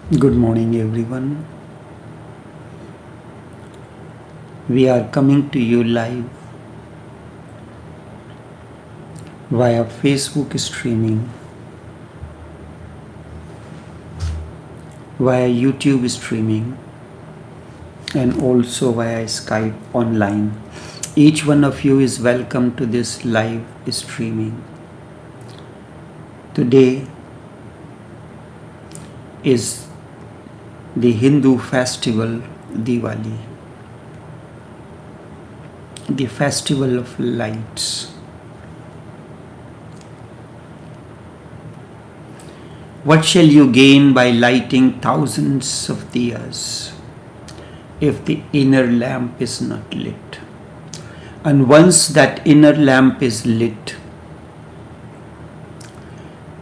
Good morning, everyone. We are coming to you live via Facebook streaming, via YouTube streaming, and also via Skype online. Each one of you is welcome to this live streaming. Today is the Hindu festival Diwali, the festival of lights. What shall you gain by lighting thousands of diyas if the inner lamp is not lit? And once that inner lamp is lit,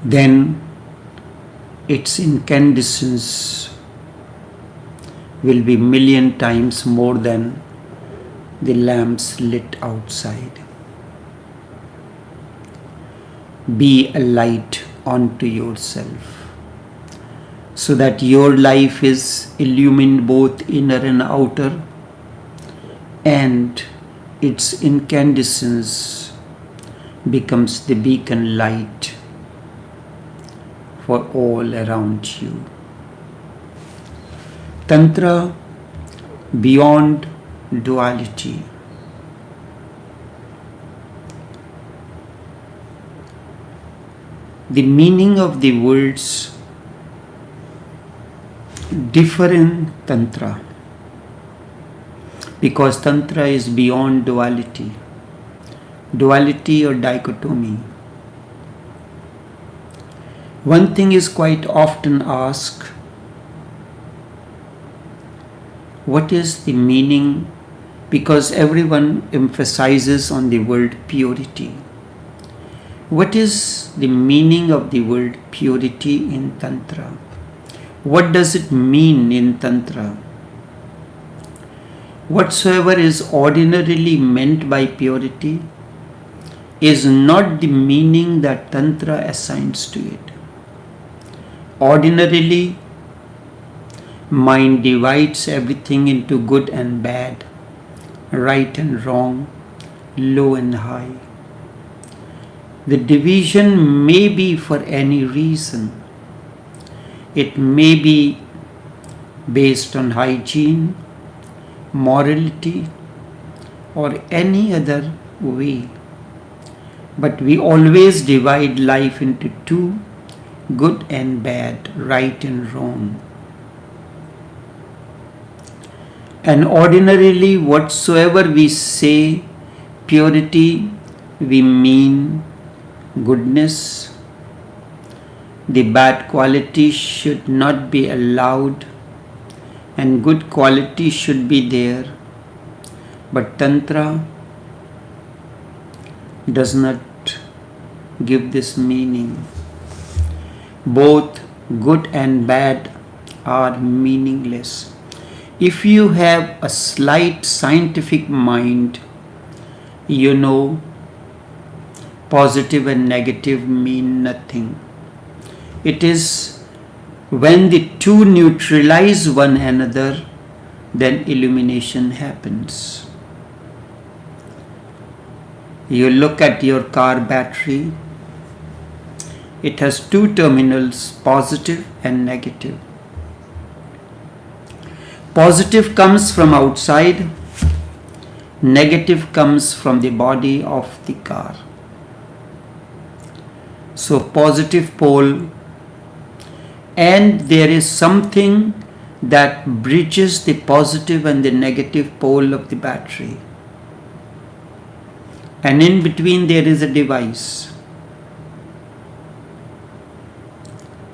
then its incandescence will be million times more than the lamps lit outside. Be a light onto yourself so that your life is illumined both inner and outer, and its incandescence becomes the beacon light for all around you. Tantra beyond duality. The meaning of the words differ in Tantra because Tantra is beyond duality or dichotomy. One thing is quite often asked: what is the meaning? Because everyone emphasizes on the word purity. What is the meaning of the word purity in Tantra? What does it mean in Tantra? Whatsoever is ordinarily meant by purity is not the meaning that Tantra assigns to it. Ordinarily, mind divides everything into good and bad, right and wrong, low and high. The division may be for any reason. It may be based on hygiene, morality, or any other way. But we always divide life into two: good and bad, right and wrong. And ordinarily, whatsoever we say purity, we mean goodness. The bad quality should not be allowed, and good quality should be there. But Tantra does not give this meaning. Both good and bad are meaningless. If you have a slight scientific mind, you know positive and negative mean nothing. It is when the two neutralize one another, then illumination happens. You look at your car battery, it has two terminals, positive and negative. Positive comes from outside, negative comes from the body of the car. So positive pole, and there is something that bridges the positive and the negative pole of the battery. And in between there is a device.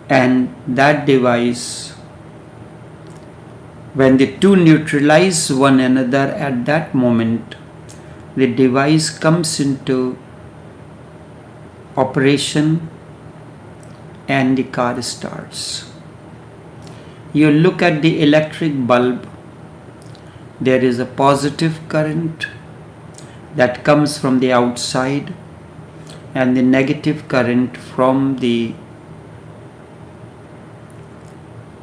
And that device, when the two neutralize one another at that moment, the device comes into operation and the car starts. You look at the electric bulb, there is a positive current that comes from the outside and the negative current from the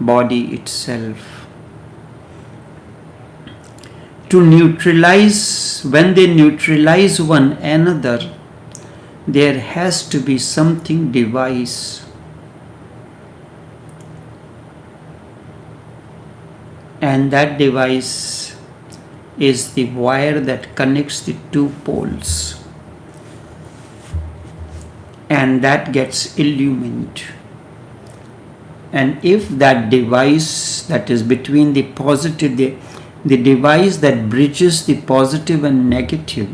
body itself. To neutralize, when they neutralize one another, there has to be something device. And that device is the wire that connects the two poles. And that gets illumined. And if that device that is between the positive, the device that bridges the positive and negative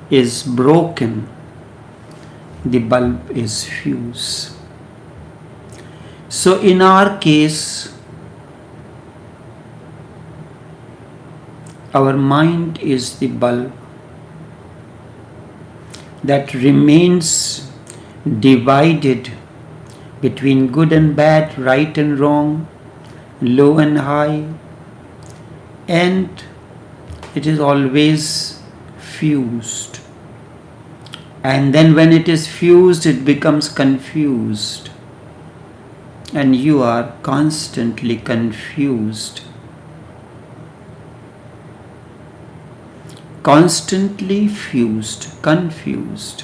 is broken, the bulb is fused. So in our case, our mind is the bulb that remains divided between good and bad, right and wrong, low and high, and it is always fused. And then when it is fused, it becomes confused. And you are constantly confused. Constantly confused.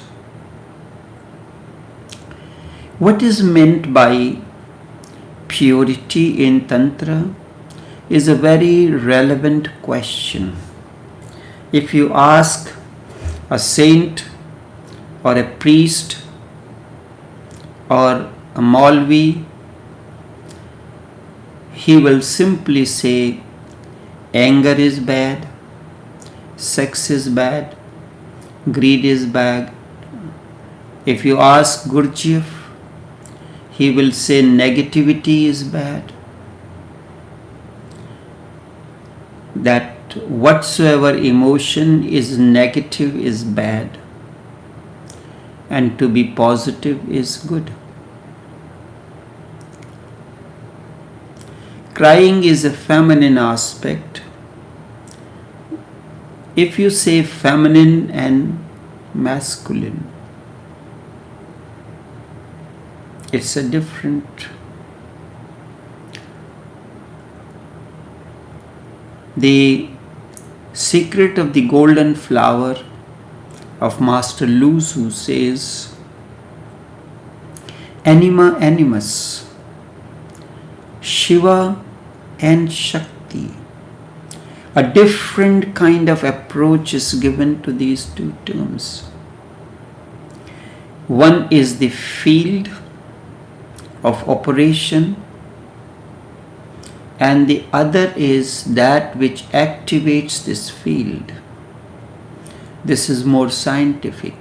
What is meant by purity in Tantra is a very relevant question. If you ask a saint or a priest or a Maulvi, he will simply say anger is bad, sex is bad, greed is bad. If you ask Gurdjieff, he will say negativity is bad. That whatsoever emotion is negative is bad, and to be positive is good. Crying is a feminine aspect. If you say feminine and masculine, it's a different. The secret of the golden flower of Master Lu Tzu says, anima animus, Shiva and Shakti. A different kind of approach is given to these two terms. One is the field of operation, and the other is that which activates this field. This is more scientific.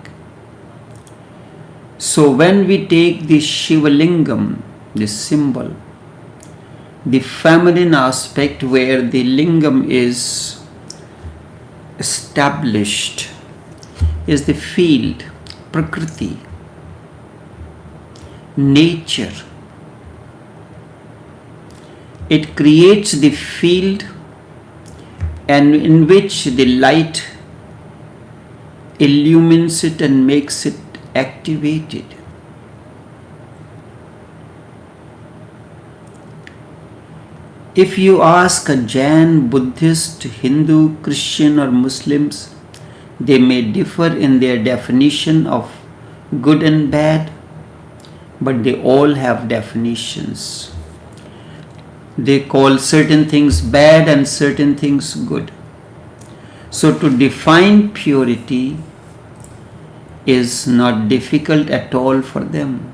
So when we take the Shiva Lingam, this symbol, the feminine aspect where the lingam is established is the field, prakriti, nature. It creates the field and in which the light illumines it and makes it activated. If you ask a Jain, Buddhist, Hindu, Christian or Muslims, they may differ in their definition of good and bad, but they all have definitions. They call certain things bad and certain things good. So to define purity is not difficult at all for them.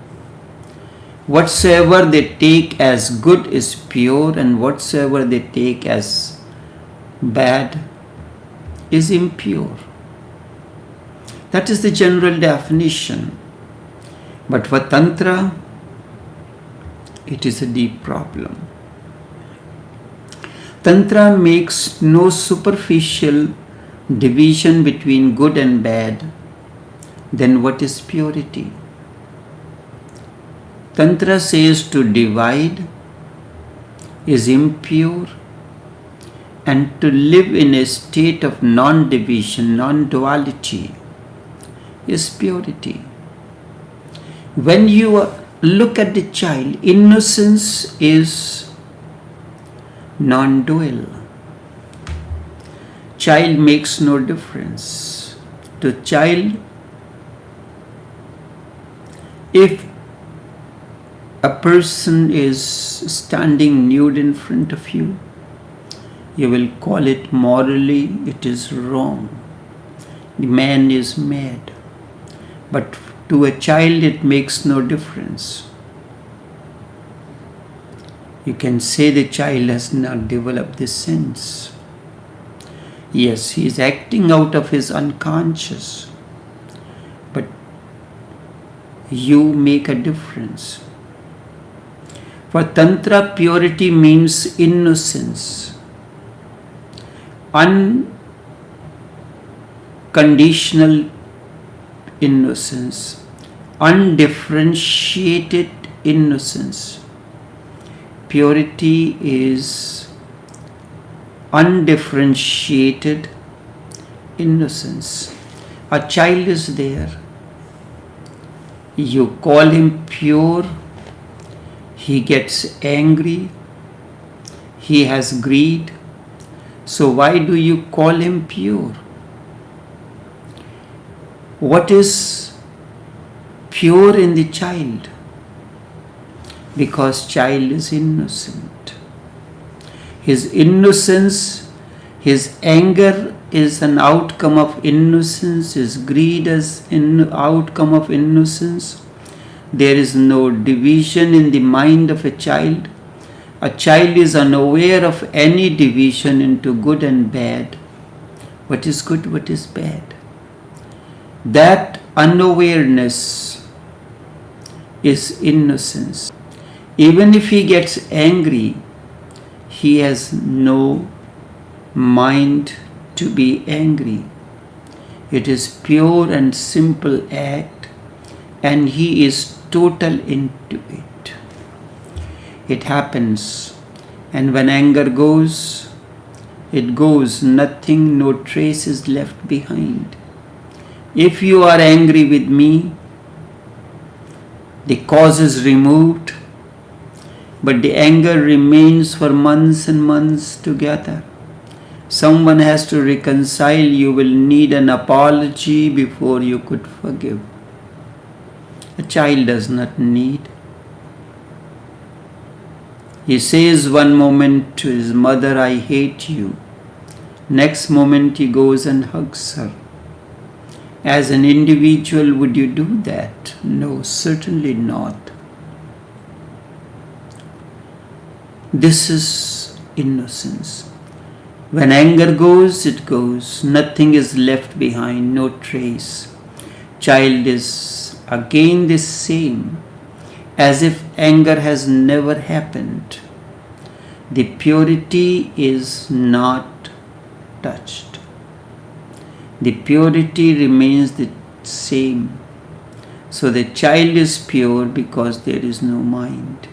Whatsoever they take as good is pure, and whatsoever they take as bad is impure. That is the general definition. But for Tantra, it is a deep problem. Tantra makes no superficial division between good and bad. Then what is purity? Tantra says to divide is impure, and to live in a state of non-division, non-duality is purity. When you look at the child. Innocence is non-dual. Child makes no difference. To child, if a person is standing nude in front of you, you will call it morally, it is wrong. The man is mad. But to a child, it makes no difference. You can say the child has not developed this sense. Yes, he is acting out of his unconscious. But you make a difference. For Tantra, purity means innocence. Unconditional innocence. Undifferentiated innocence. Purity is undifferentiated innocence. A child is there. You call him pure. He gets angry. He has greed. So why do you call him pure? What is pure in the child? Because child is innocent. His innocence, his anger is an outcome of innocence, his greed is an outcome of innocence. There is no division in the mind of a child. A child is unaware of any division into good and bad. What is good, what is bad? That unawareness is innocence. Even if he gets angry, he has no mind to be angry. It is pure and simple act, and he is total into it. It happens, and when anger goes, it goes. Nothing, no trace is left behind. If you are angry with me, the cause is removed, but the anger remains for months and months together. Someone has to reconcile. You will need an apology before you could forgive. A child does not need. He says one moment to his mother, I hate you. Next moment he goes and hugs her. As an individual, would you do that? No, certainly not. This is innocence. When anger goes, it goes. Nothing is left behind, no trace. Child is again the same, as if anger has never happened. The purity is not touched. The purity remains the same. So the child is pure because there is no mind.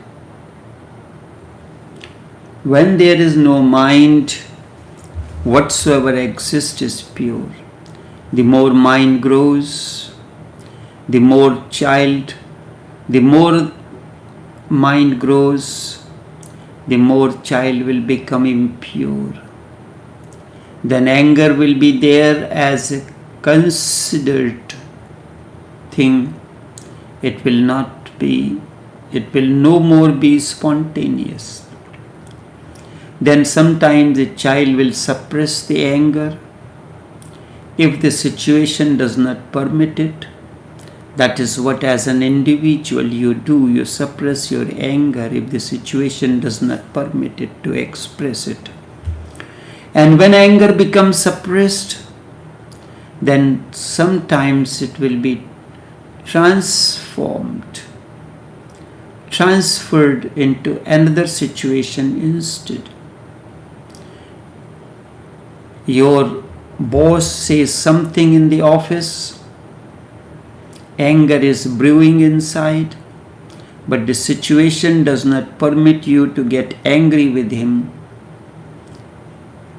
When there is no mind, whatsoever exists is pure. The more mind grows, the more mind grows, the more child will become impure. Then anger will be there as a considered thing. It will no more be spontaneous. Then sometimes the child will suppress the anger. If the situation does not permit it, that is what as an individual you do. You suppress your anger if the situation does not permit it to express it. And when anger becomes suppressed, then sometimes it will be transferred into another situation instead. Your boss says something in the office, anger is brewing inside, but the situation does not permit you to get angry with him.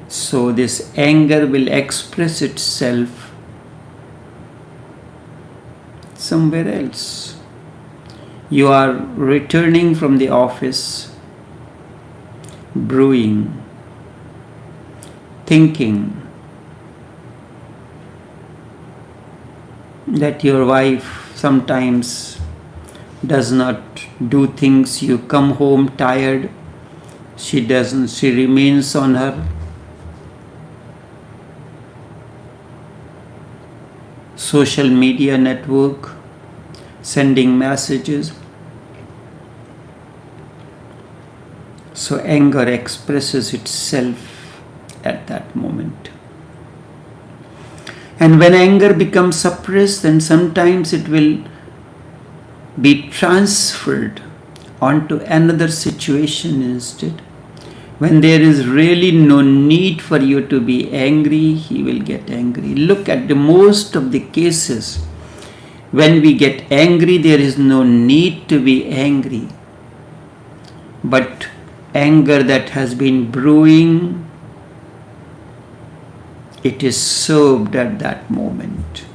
So this anger will express itself somewhere else. You are returning from the office, brewing, thinking that your wife sometimes does not do things. You come home tired. She remains on her social media network, sending messages. So anger expresses itself at that moment. And when anger becomes suppressed, then sometimes it will be transferred onto another situation instead. When there is really no need for you to be angry, he will get angry. Look at the most of the cases. When we get angry, there is no need to be angry. But anger that has been brewing, it is served at that moment.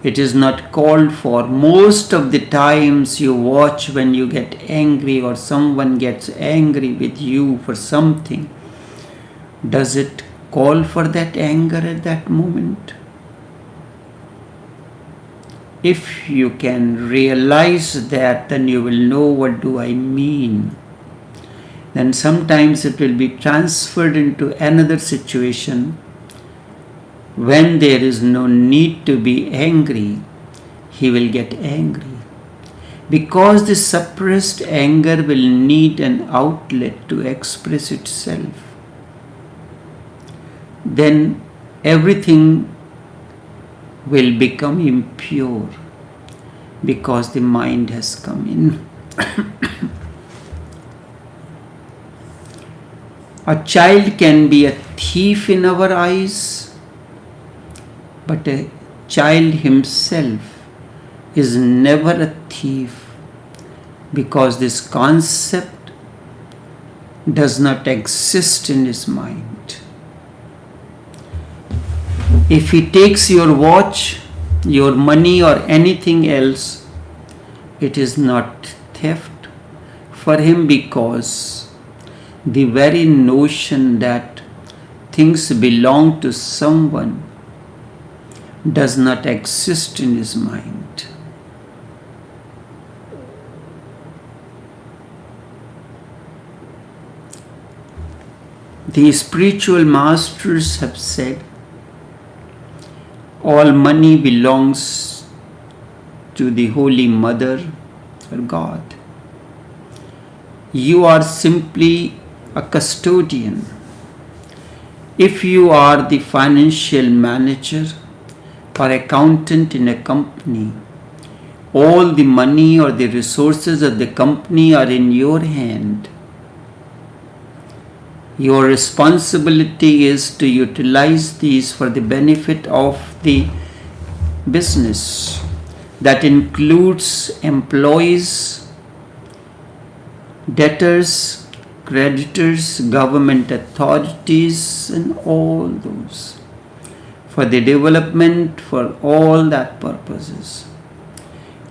It is not called for. Most of the times you watch when you get angry or someone gets angry with you for something, does it call for that anger at that moment? If you can realize that, then you will know what do I mean. Then sometimes it will be transferred into another situation. When there is no need to be angry, he will get angry. Because the suppressed anger will need an outlet to express itself. Then everything will become impure because the mind has come in. A child can be a thief in our eyes, but a child himself is never a thief because this concept does not exist in his mind. If he takes your watch, your money or anything else, it is not theft for him because the very notion that things belong to someone does not exist in his mind. The spiritual masters have said, all money belongs to the Holy Mother or God. You are simply a custodian. If you are the financial manager or accountant in a company, all the money or the resources of the company are in your hand. Your responsibility is to utilize these for the benefit of the business. That includes employees, debtors, creditors, government authorities, and all those. For the development, for all that purposes.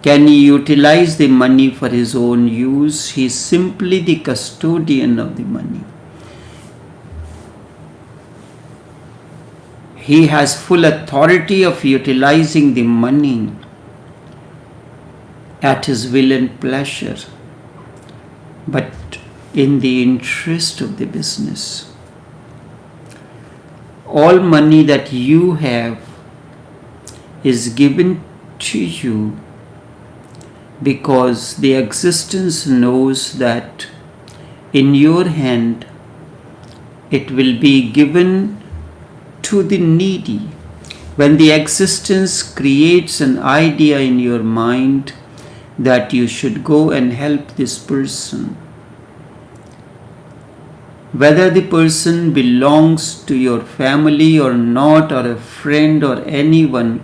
Can he utilize the money for his own use? He is simply the custodian of the money. He has full authority of utilizing the money at his will and pleasure, but in the interest of the business. All money that you have is given to you because the existence knows that in your hand it will be given to the needy. When the existence creates an idea in your mind that you should go and help this person, whether the person belongs to your family or not, or a friend or anyone,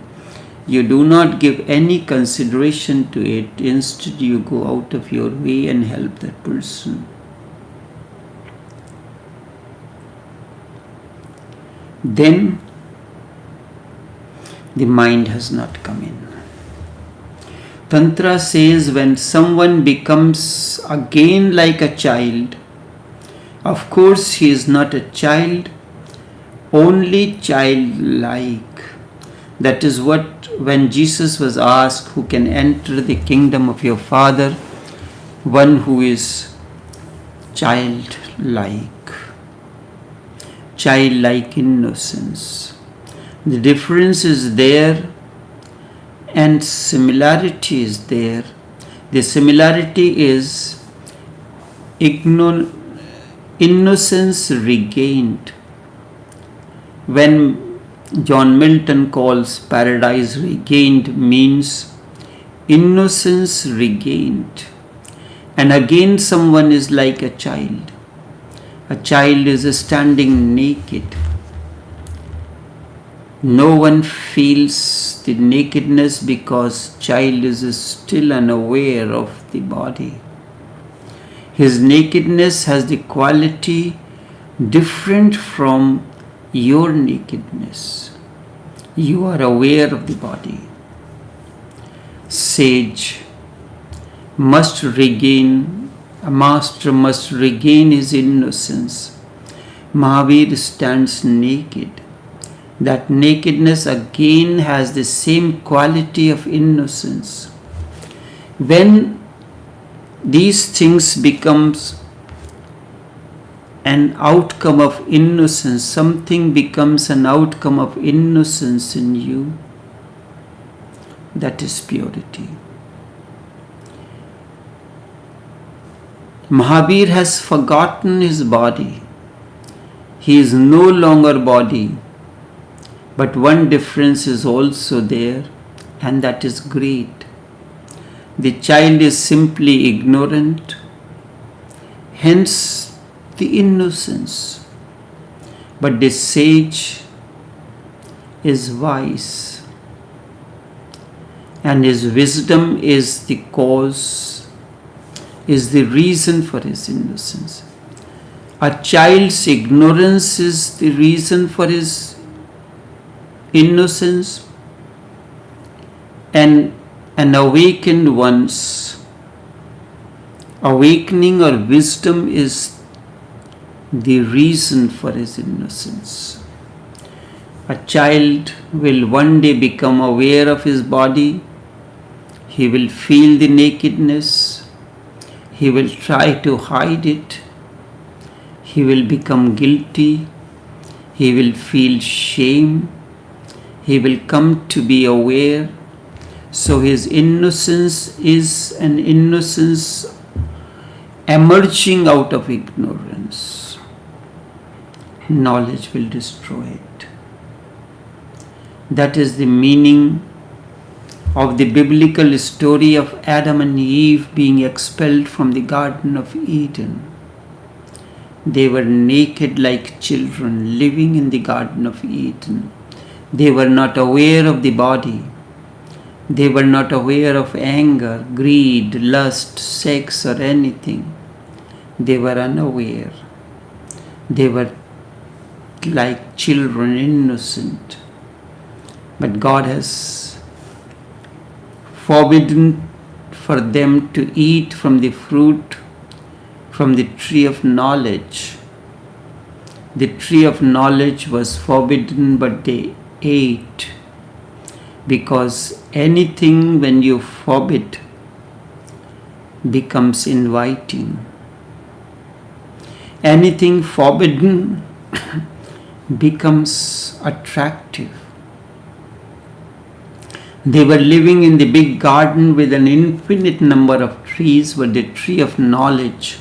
you do not give any consideration to it. Instead, you go out of your way and help that person. Then the mind has not come in. Tantra says when someone becomes again like a child, of course he is not a child, only childlike. That is what, when Jesus was asked, who can enter the kingdom of your Father? One who is childlike. Childlike innocence. The difference is there and similarity is there. The similarity is innocence regained. When John Milton calls paradise regained, means innocence regained. And again someone is like a child. A child is standing naked. No one feels the nakedness because child is still unaware of the body. His nakedness has the quality different from your nakedness. You are aware of the body. Sage must regain, a master must regain his innocence. Mahavir stands naked. That nakedness again has the same quality of innocence. When these things becomes an outcome of innocence, something becomes an outcome of innocence in you, that is purity. Mahavir has forgotten his body. He is no longer body. But one difference is also there, and that is great. The child is simply ignorant, hence the innocence. But the sage is wise, and his wisdom is the cause, is the reason for his innocence. A child's ignorance is the reason for his innocence, and an awakened one's awakening or wisdom is the reason for his innocence. A child will one day become aware of his body. He will feel the nakedness. He will try to hide it. He will become guilty. He will feel shame. He will come to be aware. So his innocence is an innocence emerging out of ignorance. Knowledge will destroy it. That is the meaning of the biblical story of Adam and Eve being expelled from the Garden of Eden. They were naked like children living in the Garden of Eden. They were not aware of the body. They were not aware of anger, greed, lust, sex, or anything. They were unaware. They were like children, innocent. But God has forbidden for them to eat from the fruit from the tree of knowledge. The tree of knowledge was forbidden, but they ate, because anything when you forbid becomes inviting. Anything forbidden becomes attractive. They were living in the big garden with an infinite number of trees, but the tree of knowledge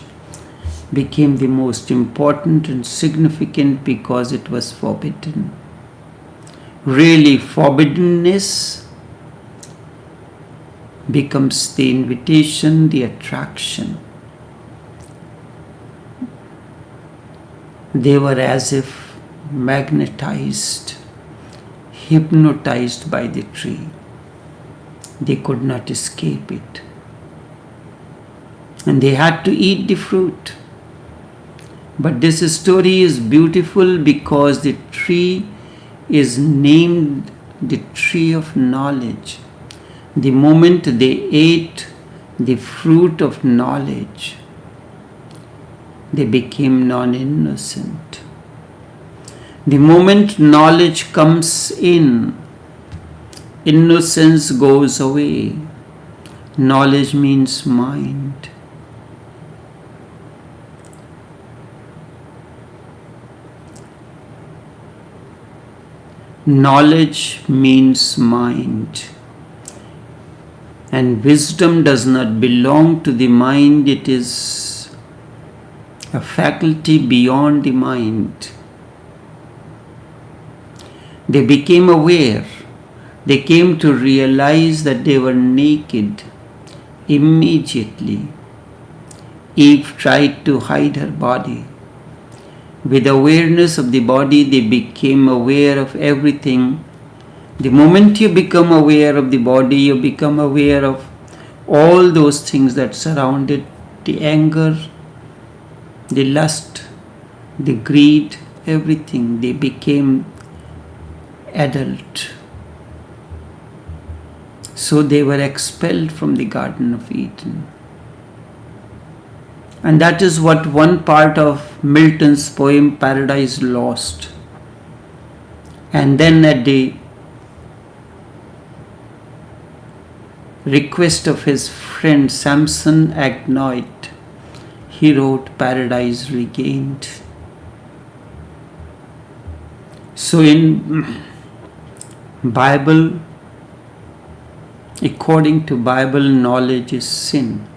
became the most important and significant because it was forbidden. Really, forbiddenness becomes the invitation, the attraction. They were as if magnetized, hypnotized by the tree. They could not escape it. And they had to eat the fruit. But this story is beautiful because the tree is named the tree of knowledge. The moment they ate the fruit of knowledge, they became non-innocent. The moment knowledge comes in, innocence goes away. Knowledge means mind. Knowledge means mind. And wisdom does not belong to the mind, it is a faculty beyond the mind. They became aware. They came to realize that they were naked immediately. Eve tried to hide her body. With awareness of the body, they became aware of everything. The moment you become aware of the body, you become aware of all those things that surround it, the anger, the lust, the greed, everything. They became adult. So they were expelled from the Garden of Eden. And that is what one part of Milton's poem Paradise Lost. And then at the request of his friend Samson Agnoit, he wrote Paradise Regained. So in Bible, according to Bible, knowledge is sin.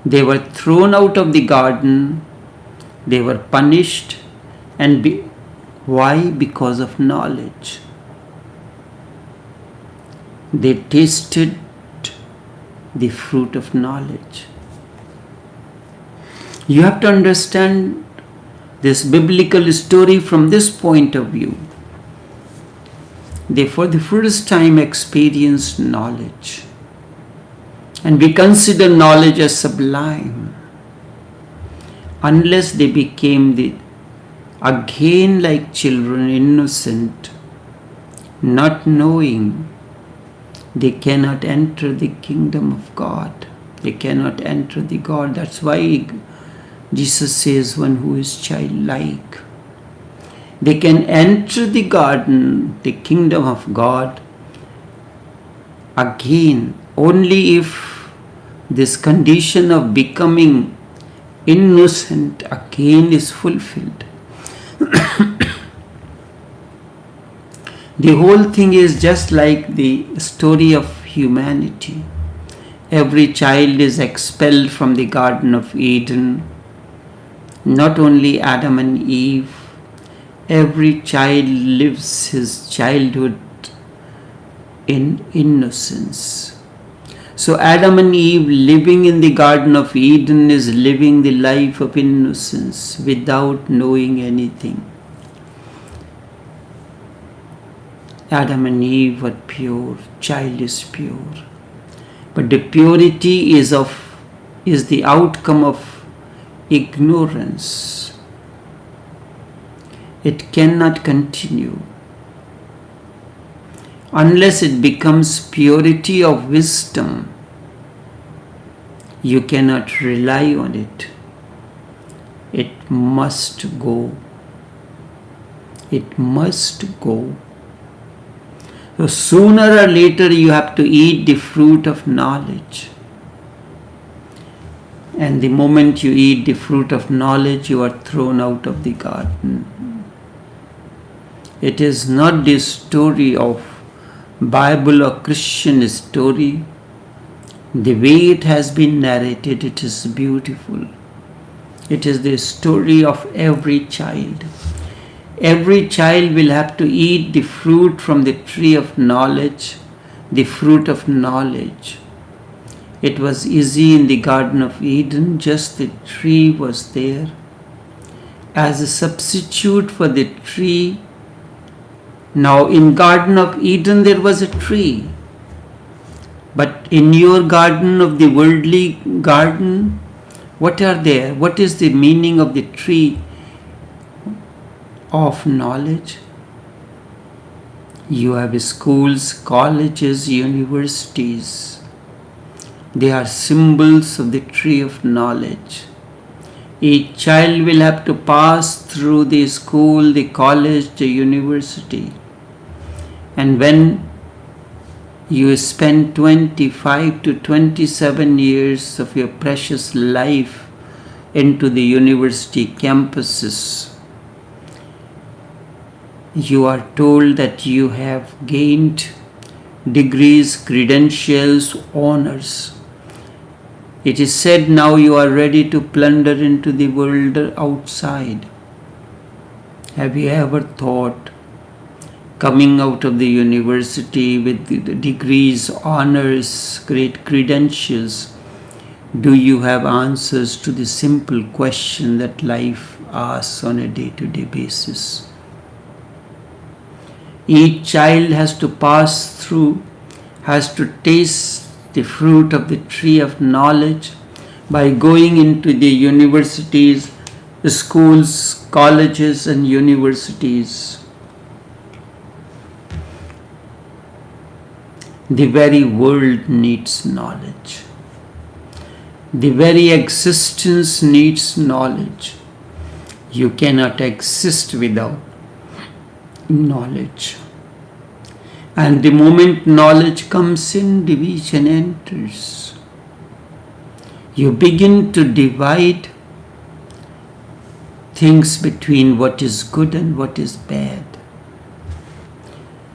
They were thrown out of the garden, they were punished, and why? Because of knowledge. They tasted the fruit of knowledge. You have to understand this biblical story from this point of view. They for the first time experienced knowledge. And we consider knowledge as sublime. Unless they became again like children, innocent, not knowing, they cannot enter the kingdom of God. They cannot enter the God. That's why Jesus says one who is childlike. They can enter the garden, the kingdom of God, again only if this condition of becoming innocent again is fulfilled. The whole thing is just like the story of humanity. Every child is expelled from the Garden of Eden. Not only Adam and Eve, every child lives his childhood in innocence. So Adam and Eve living in the Garden of Eden is living the life of innocence without knowing anything. Adam and Eve were pure, child is pure. But the purity is the outcome of ignorance. It cannot continue unless it becomes purity of wisdom. You cannot rely on it. It must go. It must go. So sooner or later you have to eat the fruit of knowledge. And the moment you eat the fruit of knowledge, you are thrown out of the garden. It is not the story of Bible or Christian story. The way it has been narrated, it is beautiful. It is the story of every child. Every child will have to eat the fruit from the tree of knowledge, the fruit of knowledge. It was easy in the Garden of Eden, just the tree was there. As a substitute for the tree, now in Garden of Eden there was a tree. But in your garden of the worldly garden, what are there? What is the meaning of the tree of knowledge? You have schools, colleges, universities. They are symbols of the tree of knowledge. Each child will have to pass through the school, the college, the university. And when you spend 25 to 27 years of your precious life into the university campuses, you are told that you have gained degrees, credentials, honors. It is said now you are ready to plunder into the world outside. Have you ever thought, coming out of the university with the degrees, honors, great credentials, do you have answers to the simple question that life asks on a day-to-day basis? Each child has to pass through, has to taste the fruit of the tree of knowledge by going into the universities, the schools, colleges and universities. The very world needs knowledge. The very existence needs knowledge. You cannot exist without knowledge. And the moment knowledge comes in, division enters. You begin to divide things between what is good and what is bad.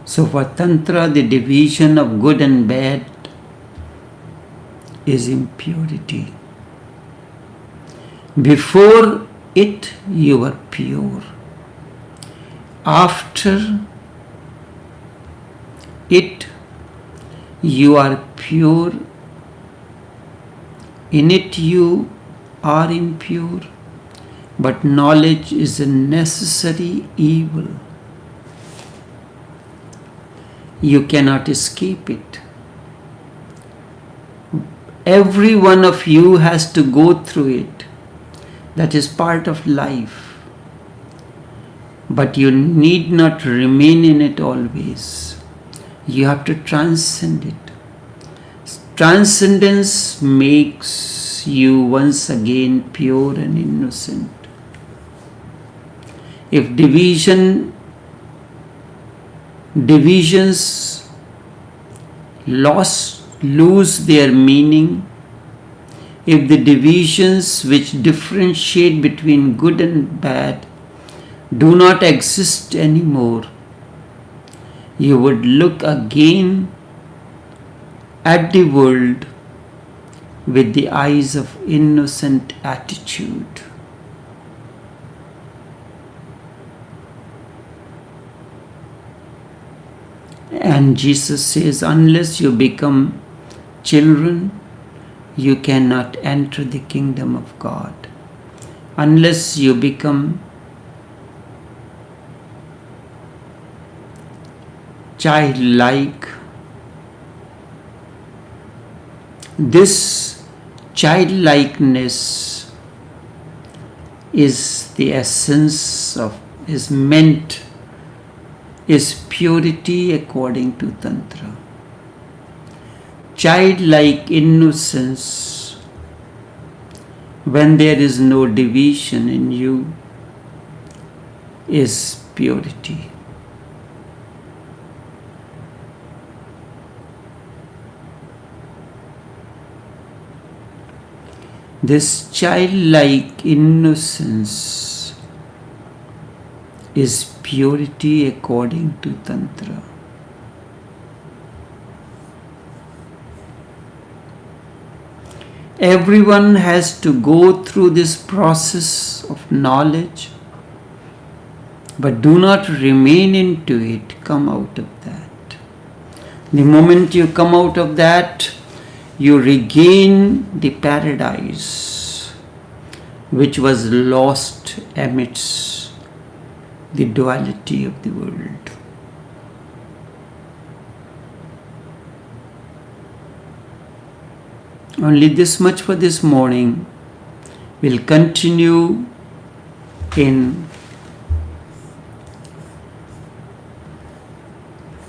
So for Tantra, the division of good and bad is impurity. Before it, you are pure. After it, you are pure. In it, you are impure. But knowledge is a necessary evil. You cannot escape it. Every one of you has to go through it. That is part of life. But you need not remain in it always. You have to transcend it. Transcendence makes you once again pure and innocent. If divisions lose their meaning, if the divisions which differentiate between good and bad do not exist anymore, you would look again at the world with the eyes of innocent attitude. And Jesus says, unless you become children, you cannot enter the kingdom of God. Unless you become childlike, this childlikeness is the essence of, is purity according to Tantra. Childlike innocence, when there is no division in you, is purity. This childlike innocence is purity according to Tantra. Everyone has to go through this process of knowledge, but do not remain into it, come out of that. The moment you come out of that, you regain the paradise which was lost amidst the duality of the world. Only this much for this morning. We'll continue in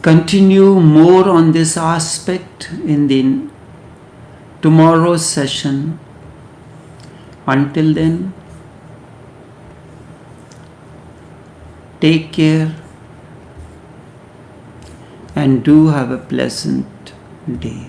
continue more on this aspect in the tomorrow's session. Until then, take care and do have a pleasant day.